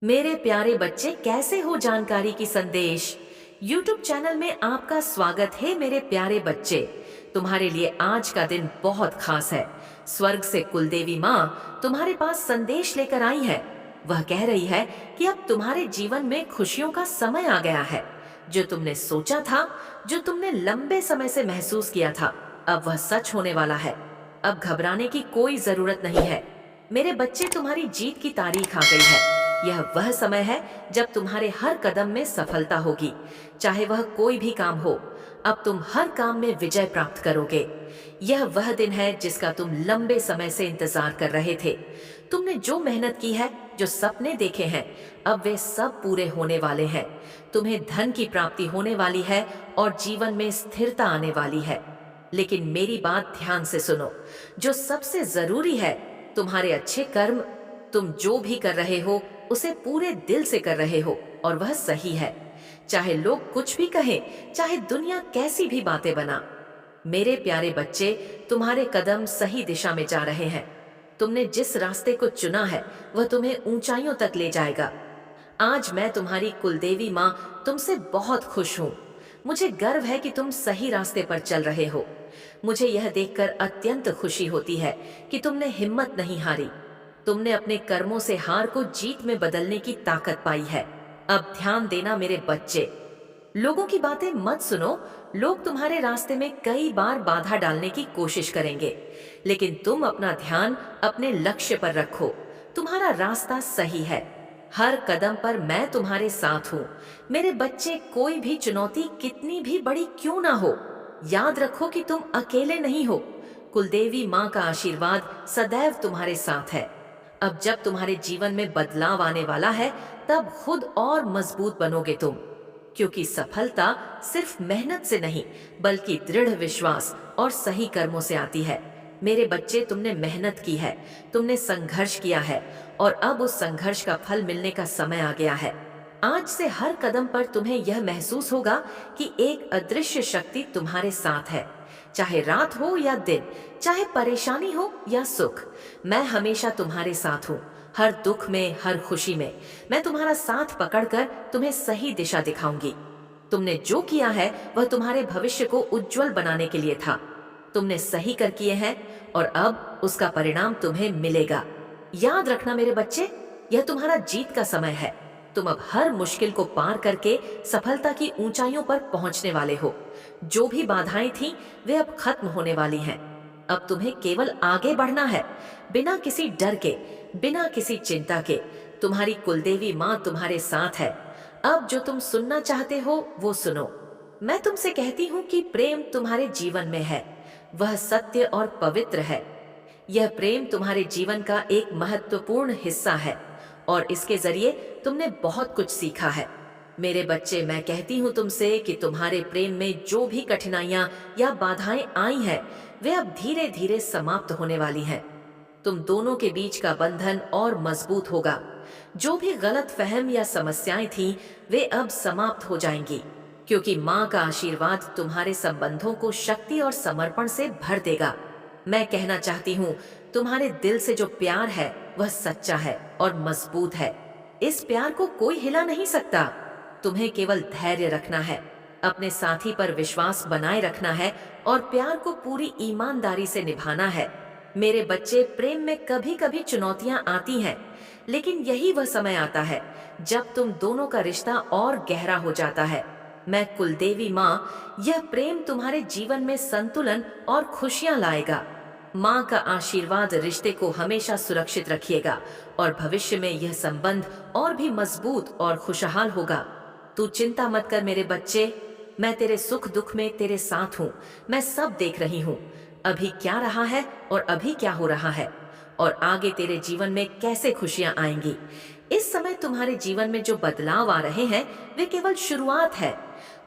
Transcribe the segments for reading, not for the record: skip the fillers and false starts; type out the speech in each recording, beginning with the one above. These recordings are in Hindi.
मेरे प्यारे बच्चे, कैसे हो? जानकारी की संदेश यूट्यूब चैनल में आपका स्वागत है। मेरे प्यारे बच्चे, तुम्हारे लिए आज का दिन बहुत खास है। स्वर्ग से कुलदेवी माँ तुम्हारे पास संदेश लेकर आई है। वह कह रही है कि अब तुम्हारे जीवन में खुशियों का समय आ गया है। जो तुमने सोचा था, जो तुमने लंबे समय से महसूस किया था, अब वह सच होने वाला है। अब घबराने की कोई जरूरत नहीं है। मेरे बच्चे, तुम्हारी जीत की तारीख आ गई है। यह वह समय है जब तुम्हारे हर कदम में सफलता होगी, चाहे वह कोई भी काम हो। अब तुम हर काम में विजय प्राप्त करोगे। यह वह दिन है जिसका तुम लंबे समय से इंतजार कर रहे थे। तुमने जो मेहनत की है, जो सपने देखे हैं, अब वे सब पूरे होने वाले हैं। तुम्हें धन की प्राप्ति होने वाली है और जीवन में स्थिरता आने वाली है। लेकिन मेरी बात ध्यान से सुनो। जो सबसे जरूरी है, तुम्हारे अच्छे कर्म। तुम जो भी कर रहे हो उसे पूरे दिल से कर रहे हो, और वह सही है। चाहे लोग कुछ भी कहें, चाहे दुनिया कैसी भी बातें बना। मेरे प्यारे बच्चे, तुम्हारे कदम सही दिशा में जा रहे हैं। तुमने जिस रास्ते को चुना है, वह तुम्हें ऊंचाइयों तक ले जाएगा। आज मैं तुम्हारी कुलदेवी माँ तुमसे बहुत खुश हूँ। मुझे गर्व है कि तुम सही रास्ते पर चल रहे हो। मुझे यह देखकर अत्यंत खुशी होती है कि तुमने हिम्मत नहीं हारी। तुमने अपने कर्मों से हार को जीत में बदलने की ताकत पाई है। अब ध्यान देना मेरे बच्चे, लोगों की बातें मत सुनो। लोग तुम्हारे रास्ते में कई बार बाधा डालने की कोशिश करेंगे, लेकिन तुम अपना ध्यान अपने लक्ष्य पर रखो। तुम्हारा रास्ता सही है। हर कदम पर मैं तुम्हारे साथ हूँ। मेरे बच्चे, कोई भी चुनौती कितनी भी बड़ी क्यों ना हो, याद रखो कि तुम अकेले नहीं हो। कुलदेवी माँ का आशीर्वाद सदैव तुम्हारे साथ है। अब जब तुम्हारे जीवन में बदलाव आने वाला है, तब खुद और मजबूत बनोगे तुम। क्योंकि सफलता सिर्फ मेहनत से नहीं, बल्कि दृढ़ विश्वास और सही कर्मों से आती है। मेरे बच्चे, तुमने मेहनत की है, तुमने संघर्ष किया है, और अब उस संघर्ष का फल मिलने का समय आ गया है। आज से हर कदम पर तुम्हें यह महसूस होगा कि एक अदृश्य शक्ति तुम्हारे साथ है। चाहे रात हो या दिन, चाहे परेशानी हो या सुख, मैं हमेशा तुम्हारे साथ हूँ। हर दुख में, हर खुशी में मैं तुम्हारा साथ पकड़कर तुम्हें सही दिशा दिखाऊंगी। तुमने जो किया है, वह तुम्हारे भविष्य को उज्जवल बनाने के लिए था। तुमने सही कर किए हैं, और अब उसका परिणाम तुम्हें मिलेगा। याद रखना मेरे बच्चे, यह तुम्हारा जीत का समय है। तुम अब हर मुश्किल को पार करके सफलता की ऊंचाइयों पर पहुंचने वाले हो। जो भी बाधाएं थीं, वे अब खत्म होने वाली हैं। अब तुम्हें केवल आगे बढ़ना है, बिना किसी डर के, बिना किसी चिंता के। तुम्हारी कुलदेवी माँ तुम्हारे साथ है। अब जो तुम सुनना चाहते हो वो सुनो। मैं तुमसे कहती हूँ कि प्रेम तुम्हारे जीवन में है। वह सत्य और पवित्र है। यह प्रेम तुम्हारे जीवन का एक महत्वपूर्ण हिस्सा है, और इसके जरिए तुमने बहुत कुछ सीखा है। मेरे बच्चे, मैं कहती हूँ तुमसे कि तुम्हारे प्रेम में जो भी कठिनाइयां या बाधाएं आई हैं, वे अब धीरे धीरे समाप्त होने वाली हैं। तुम दोनों के बीच का बंधन और मजबूत होगा। जो भी गलत फहम या समस्याएं थीं, वे अब समाप्त हो जाएंगी, क्योंकि माँ का आशीर्वाद तुम्हारे संबंधों को शक्ति और समर्पण से भर देगा। मैं कहना चाहती हूँ, तुम्हारे दिल से जो प्यार है, वह सच्चा है और मजबूत है। इस प्यार को कोई हिला नहीं सकता। तुम्हें केवल धैर्य रखना है, अपने साथी पर विश्वास बनाए रखना है, और प्यार को पूरी ईमानदारी से निभाना है। मेरे बच्चे, प्रेम में कभी कभी चुनौतियां आती हैं, लेकिन यही वह समय आता है जब तुम दोनों का रिश्ता और गहरा हो जाता है। मैं कुलदेवी माँ, यह प्रेम तुम्हारे जीवन में संतुलन और खुशियां लाएगा। माँ का आशीर्वाद रिश्ते को हमेशा सुरक्षित रखिएगा, और भविष्य में यह संबंध और भी मजबूत और खुशहाल होगा। तू चिंता मत कर मेरे बच्चे, मैं तेरे सुख दुख में तेरे साथ हूँ। मैं सब देख रही हूँ, अभी क्या रहा है और अभी क्या हो रहा है, और आगे तेरे जीवन में कैसे खुशियां आएंगी। इस समय तुम्हारे जीवन में जो बदलाव आ रहे हैं, वे केवल शुरुआत है।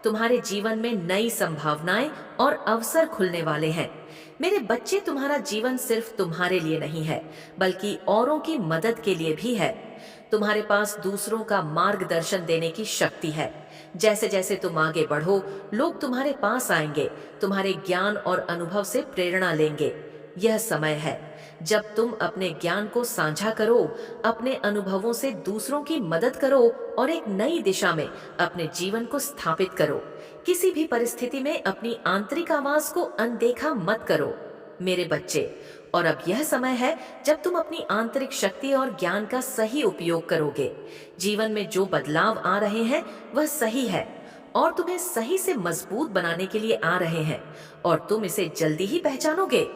तुम्हारे जीवन में नई संभावनाएं और अवसर खुलने वाले हैं। मेरे बच्चे, तुम्हारा जीवन सिर्फ तुम्हारे लिए नहीं है, बल्कि औरों की मदद के लिए भी है। तुम्हारे पास दूसरों का मार्गदर्शन देने की शक्ति है। जैसे जैसे तुम आगे बढ़ो, लोग तुम्हारे पास आएंगे, तुम्हारे ज्ञान और अनुभव से प्रेरणा लेंगे। यह समय है जब तुम अपने ज्ञान को साझा करो, अपने अनुभवों से दूसरों की मदद करो और एक नई दिशा में अपने जीवन को स्थापित करो। किसी भी परिस्थिति में अपनी आंतरिक आवाज को अनदेखा मत करो मेरे बच्चे। और अब यह समय है जब तुम अपनी आंतरिक शक्ति और ज्ञान का सही उपयोग करोगे। जीवन में जो बदलाव आ रहे हैं वह सही है और तुम्हें सही से मजबूत बनाने के लिए आ रहे हैं, और तुम इसे जल्दी ही पहचानोगे।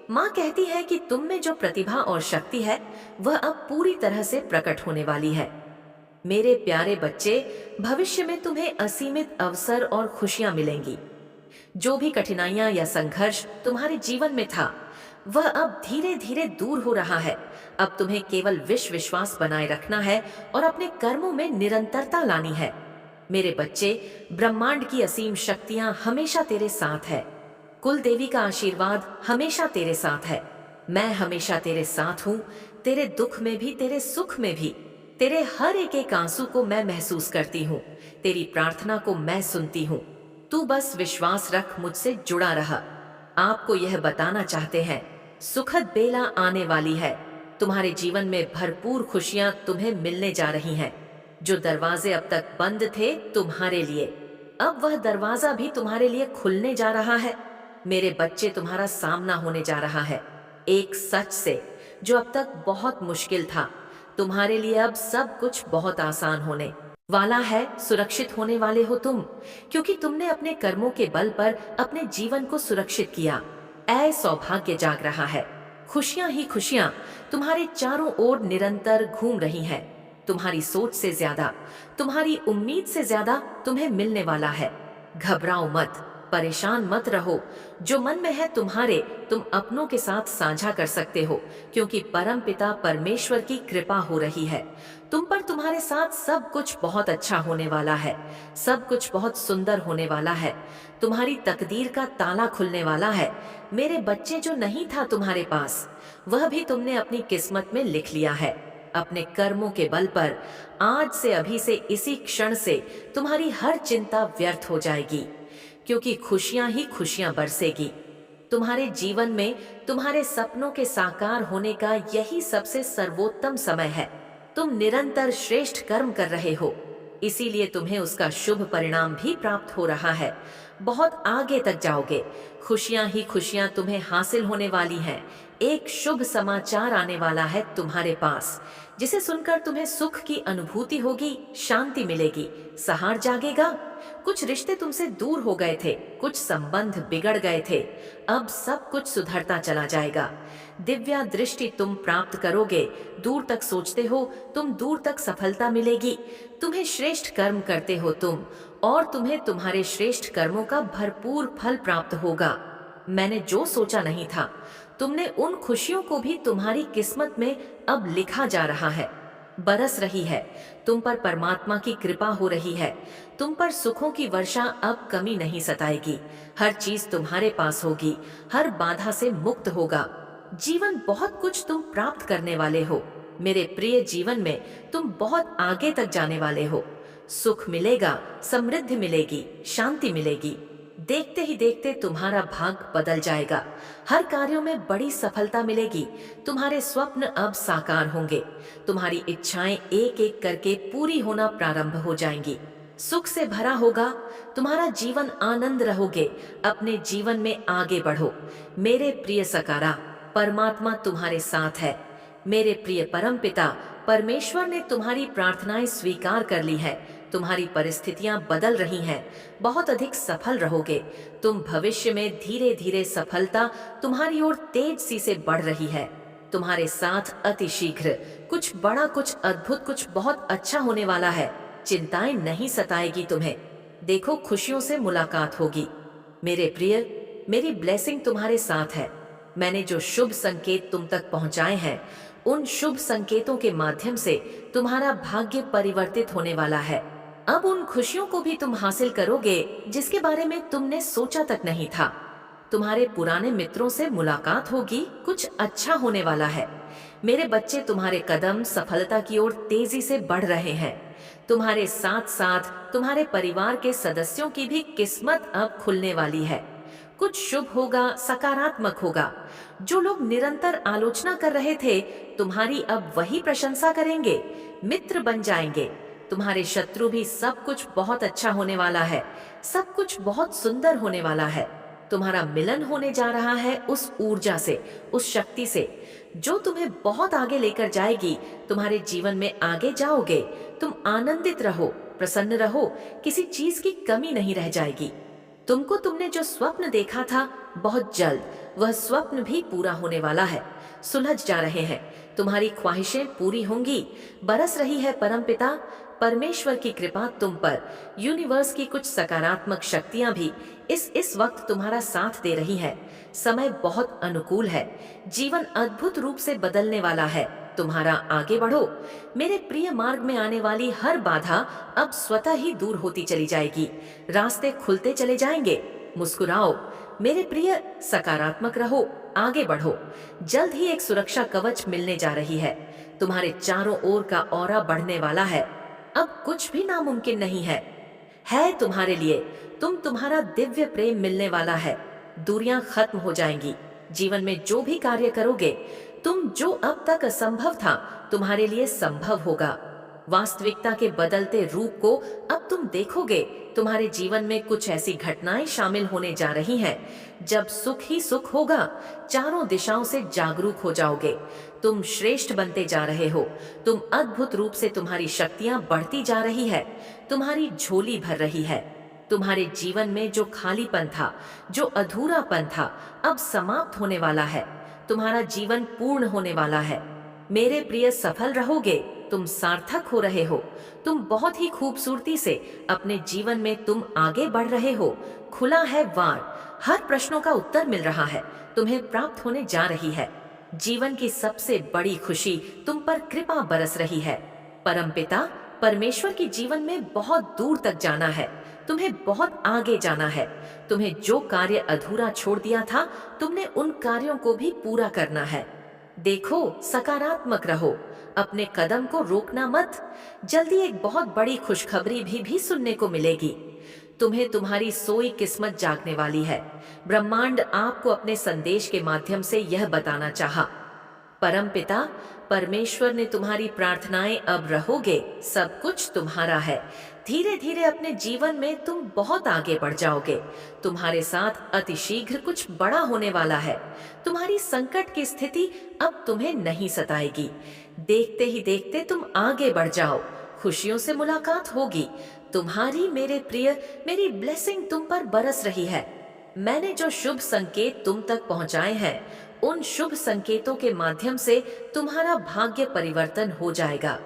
माँ कहती है कि तुम में जो प्रतिभा और शक्ति है वह अब पूरी तरह से प्रकट होने वाली है। मेरे प्यारे बच्चे, भविष्य में तुम्हें असीमित अवसर और खुशियां मिलेंगी। जो भी कठिनाइयां या संघर्ष तुम्हारे जीवन में था वह अब धीरे धीरे दूर हो रहा है। अब तुम्हें केवल विश्वास बनाए रखना है और अपने कर्मों में निरंतरता लानी है। मेरे बच्चे, ब्रह्मांड की असीम शक्तियां हमेशा तेरे साथ है। कुल देवी का आशीर्वाद हमेशा तेरे साथ है। मैं हमेशा तेरे साथ हूँ, तेरे दुख में भी, तेरे सुख में भी। तेरे हर एक आंसू को मैं महसूस करती हूँ, तेरी प्रार्थना को मैं सुनती हूँ। तू बस विश्वास रख, मुझसे जुड़ा रहा। आपको यह बताना चाहते हैं, सुखद बेला आने वाली है। तुम्हारे जीवन में भरपूर खुशियां तुम्हें मिलने जा रही हैं। जो दरवाजे अब तक बंद थे तुम्हारे लिए, अब वह दरवाजा भी तुम्हारे लिए खुलने जा रहा है। मेरे बच्चे, तुम्हारा सामना होने जा रहा है एक सच से जो अब तक बहुत मुश्किल था। तुम्हारे लिए अब सब कुछ बहुत आसान होने वाला है। सुरक्षित होने वाले हो तुम, क्योंकि तुमने अपने कर्मों के बल पर अपने जीवन को सुरक्षित किया। ऐ सौभाग्य जाग रहा है। खुशियां ही खुशियां तुम्हारे चारों ओर निरंतर घूम रही हैं। तुम्हारी सोच से ज्यादा, तुम्हारी उम्मीद से ज्यादा तुम्हें मिलने वाला है। घबराओ मत, परेशान मत रहो। जो मन में है तुम्हारे, तुम अपनों के साथ साझा कर सकते हो, क्योंकि परम पिता परमेश्वर की कृपा हो रही है तुम पर। तुम्हारे साथ सब कुछ बहुत अच्छा होने वाला है, सब कुछ बहुत सुंदर होने वाला है। तुम्हारी तकदीर का ताला खुलने वाला है। मेरे बच्चे, जो नहीं था तुम्हारे पास वह भी तुमने अपनी किस्मत में लिख लिया है। अपने कर्मों के बल पर आज से, अभी से, इसी क्षण से तुम्हारी हर चिंता व्यर्थ हो जाएगी, क्योंकि खुशियां ही खुशियां बरसेगी। तुम्हारे जीवन में तुम्हारे सपनों के साकार होने का यही सबसे सर्वोत्तम समय है। तुम निरंतर श्रेष्ठ कर्म कर रहे हो, इसीलिए तुम्हें उसका शुभ परिणाम भी प्राप्त हो रहा है। बहुत आगे तक जाओगे। खुशियां ही खुशियां तुम्हें हासिल होने वाली हैं। एक शुभ समाचार आने वाला है तुम्हारे पास, जिसे सुनकर तुम्हें सुख की अनुभूति होगी, शांति मिलेगी, सहार जागेगा। कुछ रिश्ते तुमसे दूर हो गए थे, कुछ संबंध बिगड़ गए थे, अब सब कुछ सुधरता चला जाएगा। दिव्या दृष्टि तुम प्राप्त करोगे। दूर तक सोचते हो तुम, दूर तक सफलता मिलेगी। तुम्हें श्रेष्ठ कर्म करते हो तुम, और तुम्हें तुम्हारे श्रेष्ठ कर्मों का भरपूर फल प्राप्त होगा। मैंने जो सोचा नहीं था, तुमने उन खुशियों को भी तुम्हारी किस्मत में अब लिखा जा रहा है। बरस रही है, तुम पर परमात्मा की कृपा हो रही है। तुम पर सुखों की वर्षा अब कमी नहीं सताएगी। हर चीज तुम्हारे पास होगी, हर बाधा से मुक्त होगा। जीवन बहुत कुछ तुम प्राप्त करने वाले हो। मेरे प्रिय, जीवन में तुम बहुत आगे तक जाने वाले हो। सुख मिलेगा, समृद्धि मिलेगी, शांति मिलेगी। देखते ही देखते तुम्हारा भाग्य बदल जाएगा। हर कार्यों में बड़ी सफलता मिलेगी। तुम्हारे स्वप्न अब साकार होंगे। तुम्हारी इच्छाएं एक एक करके पूरी होना प्रारंभ हो जाएंगी। सुख से भरा होगा तुम्हारा जीवन, आनंद रहोगे। अपने जीवन में आगे बढ़ो। मेरे प्रिय सकारा, परमात्मा तुम्हारे साथ है। मेरे प्रिय परम पिता परमेश्वर ने तुम्हारी प्रार्थनाएं स्वीकार कर ली है। तुम्हारी परिस्थितियां बदल रही हैं, बहुत अधिक सफल रहोगे तुम। भविष्य में धीरे धीरे सफलता तुम्हारी ओर तेज सी से बढ़ रही है। तुम्हारे साथ अति शीघ्र कुछ बड़ा, कुछ अद्भुत, कुछ बहुत अच्छा होने वाला है। चिंताएं नहीं सताएगी तुम्हें। देखो, खुशियों से मुलाकात होगी। मेरे प्रिय, मेरी ब्लेसिंग तुम्हारे साथ है। मैंने जो शुभ संकेत तुम तक पहुंचाए हैं, उन शुभ संकेतों के माध्यम से तुम्हारा भाग्य परिवर्तित होने वाला है। अब उन खुशियों को भी तुम हासिल करोगे जिसके बारे में तुमने सोचा तक नहीं था। तुम्हारे पुराने मित्रों से मुलाकात होगी, कुछ अच्छा होने वाला है। मेरे बच्चे, तुम्हारे कदम सफलता की ओर तेजी से बढ़ रहे हैं। तुम्हारे साथ साथ तुम्हारे परिवार के सदस्यों की भी किस्मत अब खुलने वाली है। कुछ शुभ होगा, सकारात्मक होगा। जो लोग निरंतर आलोचना कर रहे थे, तुम्हारी अब वही प्रशंसा करेंगे, मित्र बन जाएंगे। तुम्हारे शत्रु भी सब कुछ बहुत अच्छा होने वाला है, सब कुछ बहुत सुंदर होने वाला है। तुम्हारा मिलन होने जा रहा है उस ऊर्जा से, उस शक्ति से, जो तुम्हें बहुत आगे लेकर जाएगी। तुम्हारे जीवन में आगे जाओगे, तुम आनंदित रहो, प्रसन्न रहो, किसी चीज की कमी नहीं रह जाएगी। तुमने जो स्वप्न देखा था, बहुत जल्द वह स्वप्न भी पूरा होने वाला है। सुलझ जा रहे हैं, तुम्हारी ख्वाहिशें पूरी होंगी। बरस रही है परमपिता परमेश्वर की कृपा तुम पर। यूनिवर्स की कुछ सकारात्मक शक्तियां भी इस वक्त तुम्हारा साथ दे रही है। समय बहुत अनुकूल है, जीवन अद्भुत रूप से बदलने वाला है। तुम्हारा आगे बढ़ो। मेरे प्रिय मार्ग में आने वाली हर बाधा अब स्वतः ही दूर होती चली जाएगी, रास्ते खुलते चले जाएंगे। मुस्कुराओ मेरे प्रिय, सकारात्मक रहो, आगे बढ़ो। जल्द ही एक सुरक्षा कवच मिलने जा रही है। तुम्हारे चारों ओर का ऑरा बढ़ने वाला है। अब कुछ भी नामुमकिन नहीं है तुम्हारे लिए। तुम्हारा दिव्य प्रेम मिलने वाला है। दूरियां खत्म हो जाएंगी। जीवन में जो भी कार्य करोगे, जो अब तक असंभव था, तुम्हारे लिए संभव होगा। वास्तविकता के बदलते रूप को अब तुम देखोगे। तुम्हारे जीवन में कुछ ऐसी घटनाएं शामिल होने जा रही हैं, जब सुख ही सुख होगा। चारों दिशाओं से जागरूक हो जाओगे। तुम श्रेष्ठ बनते जा रहे हो। तुम अद्भुत रूप से, तुम्हारी शक्तियां बढ़ती जा रही है। तुम्हारी झोली भर रही है। तुम्हारे जीवन में जो खालीपन था, जो अधूरापन था, अब समाप्त होने वाला है। तुम्हारा जीवन पूर्ण होने वाला है। मेरे प्रिय, सफल रहोगे। तुम सार्थक हो रहे हो। तुम बहुत ही खूबसूरती से अपने जीवन में तुम आगे बढ़ रहे हो। खुला है वार, हर प्रश्नों का उत्तर मिल रहा है, तुम्हें प्राप्त होने जा रही है। जीवन की सबसे बड़ी खुशी तुम पर कृपा बरस रही है। परमपिता परमेश्वर की जीवन में बहुत दूर तक जाना है। तुम्हें बहुत आगे जाना है। तुम्हें जो कार्य अधूरा छोड़ दिया था, तुमने उन कार्यों को भी पूरा करना है। देखो, सकारात्मक रहो, अपने कदम को रोकना मत। जल्दी एक बहुत बड़ी खुशखबरी भी सुनने को मिलेगी। तुम्हें तुम्हारी सोई किस्मत जागने वाली है। ब्रह्मांड आपको अपने संदेश के माध्यम से यह बताना चाहा। परमपिता परमेश्वर ने तुम्हारी प्रार्थनाएं, अब रहोगे, सब कुछ तुम्हारा है। धीरे धीरे अपने जीवन में तुम बहुत आगे बढ़ जाओगे। तुम्हारे साथ अतिशीघ्र कुछ बड़ा होने वाला है। तुम्हारी संकट की स्थिति अब तुम्हें नहीं सताएगी। देखते ही देखते तुम आगे बढ़ जाओ। खुशियों से मुलाकात होगी। तुम्हारी मेरे प्रिय, मेरी ब्लेसिंग तुम पर बरस रही है। मैंने जो शुभ संकेत तुम तक पहुंचाए हैं, उन शुभ संकेतों के माध्यम से तुम्हारा भाग्य परिवर्तन हो जाएगा।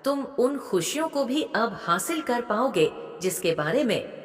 तुम उन खुशियों को भी अब हासिल कर पाओगे जिसके बारे में